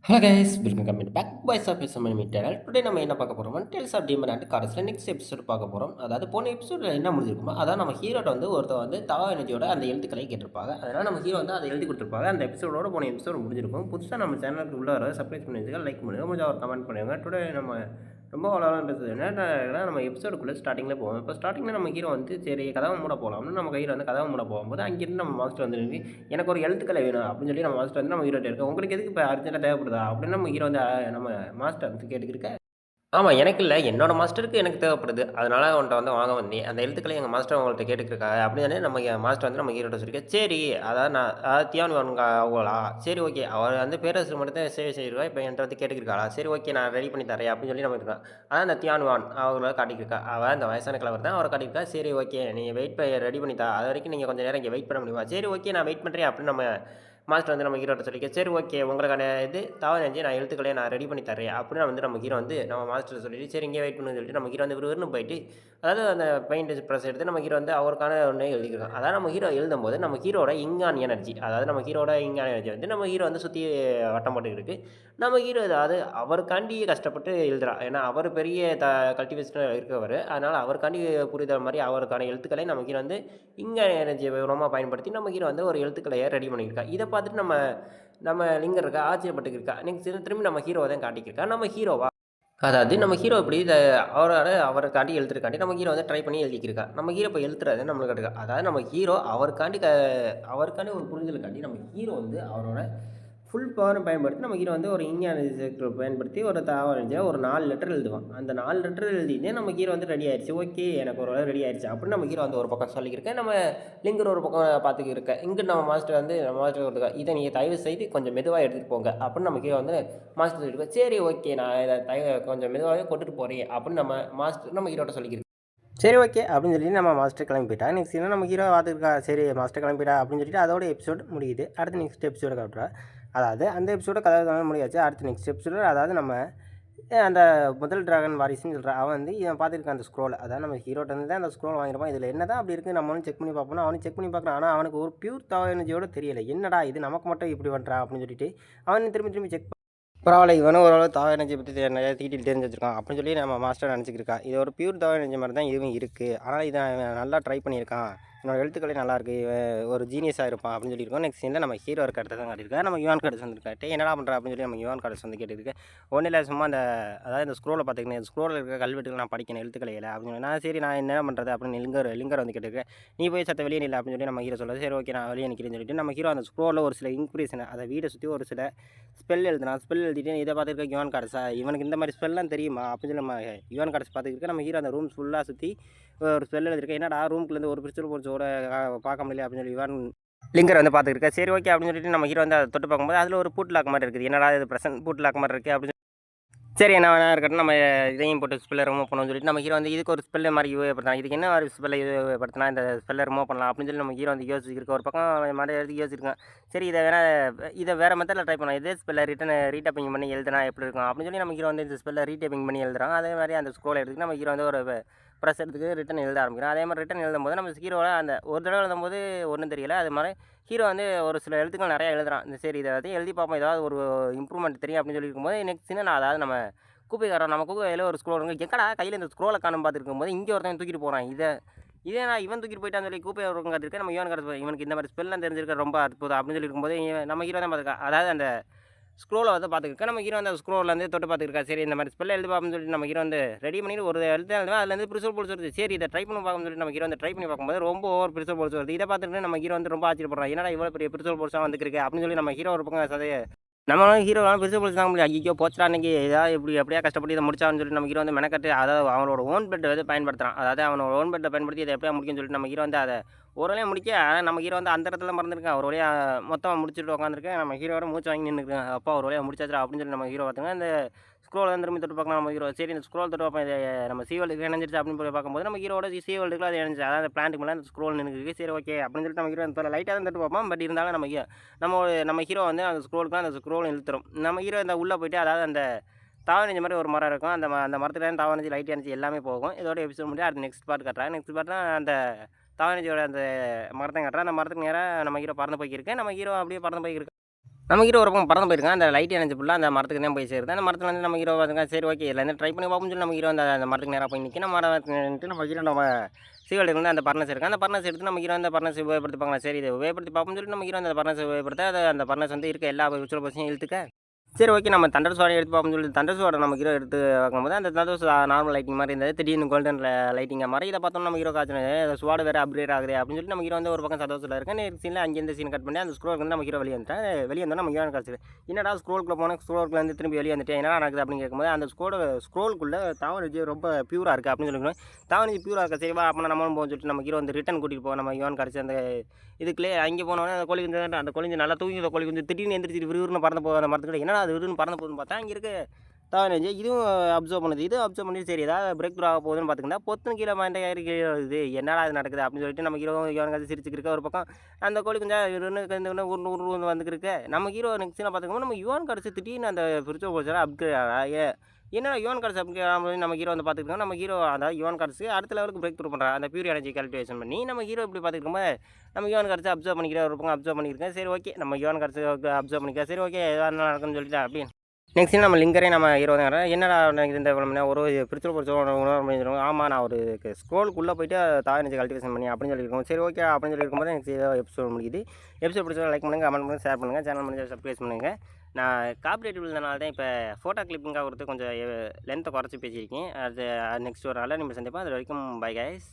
Hello guys welcome coming back boys of SML metre today நம்ம என்ன பார்க்க போகிறோம் டேல்ஸ் ஆஃப் டீமன் அண்ட் கார்ட்ஸில் நெக்ஸ்ட் எபிசோட் பார்க்க போகிறோம். அதாவது போன எபிசோடில் என்ன முடிஞ்சிருக்குமோ அதான் நம்ம ஹீரோட்ட வந்து ஒருத்தர் வந்து தவா எனர்ஜியோட அந்த எழுத்துக்களை கேட்டிருப்பாங்க. அதனால் நம்ம ஹீரோ வந்து அதை எழுதி கொடுத்துருப்பாங்க. அந்த எபிசோடோட போன எபிசோட் முடிஞ்சிருக்கும். புதுசாக நம்ம சேனலுக்கு உள்ள வர சப்ஸ்கிரைப் பண்ணி வச்சுக்க, லைக் பண்ணுங்கள், கொஞ்சம் ஒரு கமெண்ட் பண்ணுங்கள். டுடே நம்ம ரொம்ப வளரன்றது என்னன்னா நம்ம எபிசோடுக்குள்ளே ஸ்டார்டிங்கில் போவோம். இப்போ ஸ்டார்டிங்கில் நம்ம ஹீரோ வந்து சரி கதவை மூட போகலாம்னு நம்ம கையில் வந்து கதவை மூட போகும்போது அங்கேருந்து நம்ம மாஸ்டர் வந்து எனக்கு ஒரு எழுத்துக்களை வேணும் அப்படின்னு சொல்லி நம்ம மாஸ்டர் வந்து நம்ம ஹீரோட்ட இருக்கோம். உங்களுக்கு எதுக்கு இப்போ அர்ஜென்ட்டாக தேவைப்படுதா அப்படின்னு நம்ம ஹீரோ வந்து நம்ம மாஸ்டர் வந்து கேட்டுக்கிருக்க. ஆமாம், எனக்கு இல்லை, என்னோட மாஸ்டருக்கு எனக்கு தேவைப்படுது, அதனால உன்ட்ட வந்து வாங்க வந்தேன். அந்த எழுத்துக்களை எங்கள் மாஸ்டர் உங்கள்கிட்ட கேட்டுக்கிருக்காங்க அப்படின்னு தானே நம்ம மாஸ்டர் வந்து நம்ம ஹீரோட்ட சொல்லியிருக்கேன். சரி, அதாவது தியான் அவங்களா, சரி ஓகே, அவர் வந்து பேரரசு மட்டும் தான் சேவை செய்வா, இப்போ என்கிட்ட வந்து கேட்டுக்கிருக்காளா, சரி ஓகே நான் ரெடி பண்ணி தரேன் அப்படின்னு சொல்லி நம்ம இருக்கோம். அதான் அந்த தியான்வான் அவங்கள காட்டிக்கிருக்கா, அவள் அந்த வயசான கிழவர் தான் அவரை காட்டியிருக்கா. சரி ஓகே நீங்கள் வெயிட் ரெடி பண்ணி தா, அது வரைக்கும் நீங்கள் கொஞ்சம் நேரம் இங்கே வெயிட் பண்ண முடியுமா, சரி ஓகே நான் வெயிட் பண்ணுறேன் அப்படின்னு நம்ம மாஸ்டர் வந்து நம்ம ஹீரோட்ட சொல்லியிருக்கேன். சரி ஓகே உங்களுக்கான இது தவறு செஞ்சு நான் எழுத்துக்களையே நான் ரெடி பண்ணி தரேன் அப்படின்னு வந்து நம்ம ஹீரோ வந்து நம்ம மாஸ்டர் சொல்லிட்டு சரி இங்கே வெயிட் பண்ணுன்னு சொல்லிட்டு நம்ம ஹீரோ வந்து விறுவிறுன்னு போயிட்டு அதாவது அந்த பெயிண்ட் ப்ரெஸ் எடுத்து நம்ம ஹீரோ வந்து அவருக்கான ஒன்றே எழுதிக்கிறோம். அதாவது நம்ம ஹீரோ எழுதும்போது நம்ம ஹீரோட இங்கான் எனர்ஜி, அதாவது நம்ம ஹீரோட இங்கான் எனர்ஜி வந்து நம்ம ஹீரோ வந்து சுற்றி வட்டம் போட்டு இருக்கு. நம்ம ஹீரோ அதாவது அவருக்காண்டி கஷ்டப்பட்டு எழுதுறா, ஏன்னா அவர் பெரிய கல்டிவேஷன் இருக்கவர், அதனால் அவருக்காண்டி புரிதல் மாதிரி அவருக்கான எழுத்துக்களை நம்ம ஹீரோ வந்து இங்கான் எனர்ஜி விவரமாக பயன்படுத்தி நம்ம ஹீரோ வந்து ஒரு எழுத்துக்களையை ரெடி பண்ணியிருக்கா. இதை பார்த்துட்டு நம்ம நம்ம லிங்கர் இருக்கா ஆச்சரியப்பட்டுருக்கா. நெக்ஸ்ட் திரும்பி நம்ம ஹீரோவை தான் காட்டிக்கிருக்கா. நம்ம ஹீரோவா, அதாவது நம்ம ஹீரோ இப்படி இதை அவரை காட்டி எழுத்துருக்காண்டி நம்ம ஹீரோ வந்து ட்ரை பண்ணி எழுதிக்கிருக்கா. நம்ம ஹீரோ இப்போ எழுத்துறது நம்மளுக்கு காட்டுக்கா. அதாவது நம்ம ஹீரோ அவருக்காண்டி ஒரு புரிதலுக்காண்டி நம்ம ஹீரோ வந்து அவரோட ஃபுல் பவரும் பயன்படுத்தி நம்ம ஹீரோ வந்து ஒரு இன்ஜினியர் பயன்படுத்தி ஒரு தாவரஞ்சில் ஒரு 4 லெட்டர் எழுதுவான். அந்த 4 லெட்டர் எழுதினே நம்ம ஹீரோ வந்து ரெடி ஆயிடுச்சு. ஓகே எனக்கு ஒரு ரெடி ஆயிடுச்சு அப்படின்னு நம்ம ஹீரோ வந்து ஒரு பக்கம் சொல்லியிருக்கேன். நம்ம லிங்கர் ஒரு பக்கம் பார்த்துக்கிருக்கேன். இங்கே நம்ம மாஸ்டர் வந்து நம்ம மாஸ்டர் கொடுத்துருக்கா, இதை நீங்கள் தயவு செய்து கொஞ்சம் மெதுவாக எடுத்துகிட்டு போங்க அப்படின்னு நம்ம ஹீரோ வந்து மாஸ்டர் சொல்லியிருக்கோம். சரி ஓகே நான் இதை கொஞ்சம் மெதுவாகவே கொண்டுட்டு போகிறேன் அப்படின்னு நம்ம மாஸ்டர் நம்ம ஹீரோட்ட சொல்லிக்கிறோம். சரி ஓகே அப்படின்னு சொல்லி நம்ம மாஸ்டர் கிளம்பிட்டா. நெக்ஸ்ட் நம்ம ஹீரோ பார்த்துருக்கா, சரி மாஸ்டர் கிளம்பிட்டா அப்படின்னு சொல்லிட்டு அதோட எபிசோட் முடியுது. அடுத்து நெக்ஸ்ட் எபிசோட காட்டுறா. அதாவது அந்த எபிசோட கதை முடியாச்சு. அடுத்து நெக்ஸ்ட் எபிசோட அதாவது நம்ம அந்த முதல் டிராகன் வாரிசுன்னு சொல்கிறா, அவன் வந்து இவன் பார்த்துருக்கான் அந்த ஸ்க்ரோல், அதாவது நம்ம ஹீரோட்ட வந்து தான் அந்த ஸ்க்ரோல் வாங்கிருப்பான். இதில் என்ன தான் அப்படி இருக்குது நம்மளும் செக் பண்ணி பார்ப்போம். அவனும் செக் பண்ணி பார்க்குறான். ஆனால் அவனுக்கு ஒரு பியூர் தவ எனர்ஜியோட தெரியலை, என்னடா இது நமக்கு மட்டும் இப்படி பண்ணுறான் அப்படின்னு சொல்லிட்டு அவன் திரும்பி செக் பரவாயில்ல, இவனும் ஓரளவு தவ எனர்ஜி பற்றி நிறைய டீட்டெயில் தெரிஞ்சு வச்சிருக்கான் அப்படின்னு சொல்லி நம்ம மாஸ்டர் நினச்சிக்கிருக்கா. இது ஒரு பியூர் தவ எனர்ஜி மாதிரி தான் இதுவும் இருக்குது, ஆனால் இதை நல்லா ட்ரை பண்ணியிருக்கான், என்னோட எழுத்துக்களே நல்லாயிருக்கு, ஒரு ஜீனியஸாக இருப்பான் அப்படின்னு சொல்லியிருக்கோம். நெக்ஸ்ட் சீனில் நம்ம ஹீரோ இருக்க இடத்த தான் காட்டியிருக்கேன். நம்ம யுவான் கார்டஸ் வந்துருக்காட்டு என்னடா பண்ணுறா அப்படின்னு சொல்லி நம்ம யுவான் கார்டஸ் வந்து கேட்டுருக்கு. ஒன்றும் இல்லை, சும்மா அந்த அதாவது இந்த ஸ்க்ரோலை பார்த்துக்கினேன், இந்த ஸ்க்ரோலில் இருக்க கல்வெட்டுகள் நான் படிக்கணும் எழுத்துக்களை இல்லை அப்படின்னு சொல்லி நான் சரி நான் என்ன பண்ணுறது அப்படின்னு லிங்கர் வந்து கேட்டுருக்கேன். நீ போய் சத்த வெளியே இல்லை அப்படின்னு சொல்லி நம்ம ஹீரோ சொல்லுறது. சரி ஓகே நான் வெளியே நிற்கிறேன்னு சொல்லிட்டு நம்ம ஹீரோ அந்த ஸ்க்ரோலில் ஒரு சில இன்க்ரீஷன் அதை வீடை சுற்றி ஒரு சில ஸ்பெல் எழுதுனா, ஸ்பெல் எழுதிட்டு இதை பார்த்துருக்க யுவான் கார்டஸா, இவனுக்கு இந்த மாதிரி ஸ்பெல்லாம் தெரியுமா அப்படின்னு சொல்லி நம்ம யுவான் கார்டஸ் பார்த்துக்கிட்டு நம்ம ஹீரோ அந்த ரூம்ஸ் ஃபுல்லாக சுற்றி ஒரு ஸ்பெல் எழுதிருக்கேன். என்னடா ரூம்க்குள்ளேருந்து ஒரு பிரிச்சல் போச்சோட பார்க்க முடியல அப்படின்னு சொல்லி யுவான் லிங்கர் வந்து பார்த்துருக்கேன். சரி ஓகே அப்படின்னு சொல்லிட்டு நம்ம ஹீரோ வந்து அதை தொட்டு பார்க்கும்போது அதில் ஒரு பூட் லாக் மாதிரி இருக்குது. என்னடா இது ப்ரெசன்ட் பூட் லாக் மாதிரி இருக்குது அப்படின்னு சரி என்ன வேணா இருக்கட்டும், நம்ம இதையும் போட்டு ஸ்பெல்லை ரிமூவ் பண்ணணும்னு சொல்லிட்டு நம்ம ஹீரோ வந்து இதுக்கு ஒரு ஸ்பெல்லை மாதிரி யூஏப்படுத்தலாம், இதுக்கு என்ன ஒரு ஸ்பெல்லை யூஏப்படுத்தினா இந்த ஸ்பெல்லை ரிமூவ் பண்ணலாம் அப்படின்னு சொல்லி நம்ம ஹீரோ வந்து யோசிச்சிருக்க. ஒரு பக்கம் மாதிரி எடுத்து யோசிச்சிருக்கேன். சரி இதை வேறு மெத்தடில் ட்ரை பண்ணலாம், இதே ஸ்பெல்லை ரீடைப்பிங் பண்ணி எழுதுனா எப்படி இருக்கும் அப்படின்னு சொல்லி நம்ம ஹீரோ வந்து இந்த ஸ்பெல்லை ரீடைப்பிங் பண்ணி எழுதுறாங்க. அதே மாதிரி அந்த ஸ்க்ரோலை எடுத்துட்டு நம்ம ஹீரோ வந்து ஒரு ப்ரெஸ் எடுத்துக்கு ரிட்டன் எழுத ஆரம்பிக்கிறோம். அதே மாதிரி ரிட்டன் எழுதும்போது நம்ம ஹீரோவை அந்த ஒரு தடவை எழுதும்போது ஒன்றும் தெரியல, அது மாதிரி ஹீரோ வந்து ஒரு சில எழுத்துக்கள் நிறையா எழுதுறான். சரி இதை வந்து எழுதி பார்ப்போம், ஏதாவது ஒரு இம்ப்ரூவ்மெண்ட் தெரியும் அப்படின்னு சொல்லி இருக்கும்போது நெக்ஸ்ட் சீன் நான் அதாவது நம்ம கூப்பிக்காரன் நம்ம கூப்பியில் ஒரு ஸ்க்ரோல் இருக்குது, எக்கடா கையில் இந்த ஸ்க்ரோலை காணும் பார்த்துருக்கும் போது இங்கே ஒருத்தன் தூக்கிட்டு போகிறான். இதே நான் இவன் தூக்கிட்டு போயிட்டான்னு சொல்லி கூப்பை ஒரு காத்திருக்கேன். நம்ம யுவான் கார்டஸ் இவனுக்கு இந்த மாதிரி ஸ்பெல்லாம் தெரிஞ்சிருக்க ரொம்ப அற்புதம் அப்படின்னு சொல்லி இருக்கும்போது நம்ம ஹீரோ தான் பார்த்துருக்கா, அதாவது அந்த ஸ்க்ரோலை வந்து பார்த்துருக்கேன். நம்ம ஹீரோ அந்த ஸ்க்ரோலில் வந்து தொட்டு பார்த்துருக்கா. சரி இந்த மாதிரி ஸ்பெல்லை எழுதி பார்ப்போம்னு சொல்லிட்டு நம்ம ஹீரோ வந்து ரெடி பண்ணிட்டு ஒரு எழுத்து எழுதுவேன், அதுலேருந்து பிரிசல் போல்ஸ் வருது. சரி இதை ட்ரை பண்ணி பார்க்கணும்னு சொல்லிட்டு நம்ம ஹீரோ வந்து ட்ரை பண்ணி பார்க்கும்போது ரொம்ப ஓவர் பிரிசல் போல்ஸ் வருது. இதை பார்த்துட்டு நம்ம ஹீரோ வந்து ரொம்ப ஆச்சரியப்படுறான், என்னடா இவ்வளோ பெரிய பிரிசல் போல்ஸாக வந்துருக்கு அப்படின்னு சொல்லி நம்ம ஹீரோ ஒரு பக்கம் சதையை நம்மளால ஹீரோலாம் பெருசாக போலீஸ் தாங்க முடியாது. ஐயோ போச்சுடா அன்றைக்கி ஏதாவது எப்படியா கஷ்டப்பட்டு இதை முடிச்சான்னு சொல்லிட்டு நம்ம ஹீரோ வந்து மெனக்கட்டு அதாவது அவனோட ஓன் பெட்டை வந்து பயன்படுத்துகிறான். அதாவது அவனோட ஓன் பெட்டை பயன்படுத்தி இதை எப்படியா முடிக்கும்னு சொல்லிட்டு நம்ம ஹீரோ வந்து அதை ஒரு வழியாக முடிக்க, ஆனால் நம்ம ஹீரோ வந்து அந்த இடத்துல மறந்துருக்கேன். ஒரு வழியாக மொத்தமாக முடிச்சுட்டு உட்காந்துருக்கேன். நம்ம ஹீரோட மூச்சு வாங்கி நின்றுருக்கேன். அப்பா ஒரு வழியாக முடிச்சாச்சா அப்படின்னு சொல்லி நம்ம ஹீரோ பார்த்துங்க. அந்த ஸ்க்ரோல் வந்து திரும்பி தொட்டு பார்க்கலாம் நம்ம ஹீரோ. சரி இந்த ஸ்க்ரோல் தொட்டு பார்ப்போம், இதை நம்ம சீவல்டுக்கு இணைஞ்சிருச்சு அப்படின்னு போய் பார்க்கும்போது நம்ம ஹீரோட சீவல்டுக்கு அது இணைஞ்சி, அதாவது அந்த பிளான்ட்டுக்கு மேலே அந்த ஸ்க்ரோல் நின்றுருக்கு. சரி ஓகே அப்படின்னு சொல்லிட்டு நம்ம ஹீரோ அந்த லைட்டாக தான் தொட்டு பார்ப்போம். பட் இருந்தாலும் நம்ம ஹீரோ வந்து அந்த ஸ்க்ரோலுக்கு அந்த ஸ்க்ரோல் இழுத்துரும். நம்ம ஹீரோ இந்த உள்ளே போய்ட்டு அதாவது அந்த தாவணிஞ்ச மாதிரி ஒரு மரம் இருக்கும், அந்த மரத்தில் தாவணிஞ்சு லைட் அணிச்சு எல்லாமே போகும். இதோட எபிசோட் முடியாது. அடுத்து நெக்ஸ்ட் பார்ட் காட்டுறாங்க. நெக்ஸ்ட் பார்ட் தான் அந்த தாவணிஜியோட அந்த மரத்தை காட்டுறேன். அந்த மரத்துக்கு நேராக நம்ம ஹீரோ பறந்து போய்க்கிருக்கு. நம்ம ஹீரோ அப்படியே பறந்து போய்க்கிருக்கு. நம்ம ஹீரோ ஒரு பக்கம் பறந்து போயிருக்கான். அந்த லைட் எனர்ஜி ஃபுல்லா அந்த மரத்துக்கு தான் போய் சேருது. அந்த மரத்துல வந்து நம்ம ஹீரோ பாத்துங்க, சரி ஓகே இதுலேருந்து ட்ரை பண்ணி பார்ப்போம்னு சொல்லி நம்ம ஹீரோ அந்த மரத்துக்கு நேரா போய் நிக்க, நம்ம நின்னுட்டு நம்ம ஹீரோ சீவல் இருந்து அந்த பர்னஸ் இருக்கு. அந்த பர்னஸ் எடுத்து நம்ம ஹீரோ அந்த பர்னஸ் உபயோகப்படுத்தி பார்க்கலாம். சரி இதை உபயோகப்படுத்தி பார்ப்போம்னு சொல்லிட்டு நம்ம ஹீரோ அந்த பர்னஸ் உபயோகப்படுத்த அந்த பர்னஸ் வந்து இருக்க எல்லா விர்ச்சுவல் பர்ஸையும் இழுத்துக்க, சரி ஓகே நம்ம தண்டர் ஸ்வாடை எடுத்து பார்ப்போம்னு சொல்லி தண்டர் ஸ்வாடை நம்ம ஹீரோ எடுத்து பார்க்கும்போது அந்த தண்டர் நார்மல் லைட்டிங் மாதிரி இருந்தது. திடீர்னு கோல்டன் லைட்டிங்காக மாதிரி இதை பார்த்தோம் நம்ம ஹீரோ காய்ச்சல் ஸ்வாடு வேறு அப்கிரேட் ஆகுது அப்படின்னு சொல்லிட்டு நம்ம ஹீரோ வந்து ஒரு பக்கம் சந்தோஷத்தில் இருக்கேன். நெக்ஸ்ட் சீனில் அங்கேருந்து சீன் கட் பண்ணி அந்த ஸ்க்ரோல் வந்து நம்ம ஹீரோ வெளியே வந்துட்டேன். வெளியே வந்தோம் நம்ம ஹீரோ காய்ச்சல் என்னடா ஸ்க்ரோலுக்குள்ள போனேன், ஸ்க்ரோலுக்குள்ள வந்து திரும்பி வெளியே வந்துட்டேன், என்னடா நடக்குது அப்படின்னு கேட்கும்போது அந்த ஸ்க்ரோலுக்குள்ளே தாவரஜி ரொம்ப பியூராக இருக்குது அப்படின்னு சொல்லிக்கணும். தாவரஜி பியூராக இருக்கா, சரிவா அப்போ நம்மளும் போகணும்னு சொல்லிட்டு நம்ம ஹீரோ வந்து ரிட்டன் கூட்டிகிட்டு போவோம். நம்ம யுவன் கிடச்சி அந்த இதுக்குள்ளே அங்கே போனோடனே அந்த கோழி குஞ்சு அந்த கோழி நல்லா தூங்கி அந்த கோழி குஞ்சு திடீர்னு எந்திரிச்சு விறுவிறுன்னு பறந்து போகுது. அந்த மரத்துக்கிட்ட என்னடா அது விறுவிறுன்னு பறந்து போகுதுன்னு பார்த்தா அங்கே இருக்க தாவரஞ்சி இதுவும் அப்சர்வ் பண்ணுது. இதுவும் அப்சர்வ் பண்ணி சரி ஏதாவது பிரேக் த்ரூ ஆக போகுதுன்னு பார்த்துக்கிட்டா பொத்துன்னு கீழே மண்டையாயிரு கீழே இது என்னடா அது நடக்குது அப்படின்னு சொல்லிட்டு நம்ம ஹீரோ யுவன் சிரிச்சுக்கிருக்க ஒரு பக்கம் அந்த கோழி குஞ்சா உருண்டு உருண்டு வந்துக்கிருக்க நம்ம ஹீரோ நெக்ஸ்ட் பார்த்துக்கோங்க நம்ம யுவன் கிடச்சி திடீர்னு அந்த ஃபிரிச்சுவல் போச்சு அப்கிரேட் என்னடா யுவன் கார்ட்ஸ் அப்படி நம்ம ஹீரோ வந்து பார்த்துக்கிட்டோம். நம்ம ஹீரோ அதாவது யுவன் கார்ட்ஸு அடுத்த லெவலுக்கு பிரேக் த்ரூ பண்ணுறான் அந்த பியூர் எனர்ஜி கல்டிவேஷன் பண்ணி நம்ம ஹீரோ இப்படி பார்த்துக்கிட்டோம். நம்ம யுவன் கார்ட்ஸை அப்சர்வ் பண்ணிக்கிறேன் ஒரு பக்கம் அப்சர்வ் பண்ணியிருக்கேன். சரி ஓகே நம்ம யுவன் கார்ட்ஸை அப்சர்வ் பண்ணிக்கிறேன். சரி ஓகே எதாவது நடக்குன்னு சொல்லிட்டு அப்படியே நெக்ஸ்ட் நம்ம லிங்கரே நம்ம ஹீரோ தான் என்னடா இந்த ஒரு பிரிச்சுவல் பொறுத்த உணர்வு ஆமாம் நான் ஒரு ஸ்க்ரோலுக்குள்ளே போயிட்டு தாவரஞ்சி கல்டிவேஷன் பண்ணி அப்படின்னு சொல்லியிருக்கோம். சரி ஓகே அப்படின்னு சொல்லியிருக்கும்போது எனக்கு எபிசோட் முடியுது. எபிசோட் பிடிச்சா லைக் பண்ணுங்கள், கமெண்ட் பண்ணுங்கள், ஷேர் பண்ணுங்கள், சேனல் முடிஞ்ச சப்ஸ்கிரைப் பண்ணுங்கள். நான் காப்பரேட் இருந்தனால தான் இப்போ ஃபோட்டோ கிளிப்பிங்காக கொடுத்து கொஞ்சம் லென்த்தை குறைச்சி பேசியிருக்கேன். அது நெக்ஸ்ட் ஒரு நாளில் நம்ம சந்திப்போம். அது வரைக்கும் பை கைஸ்.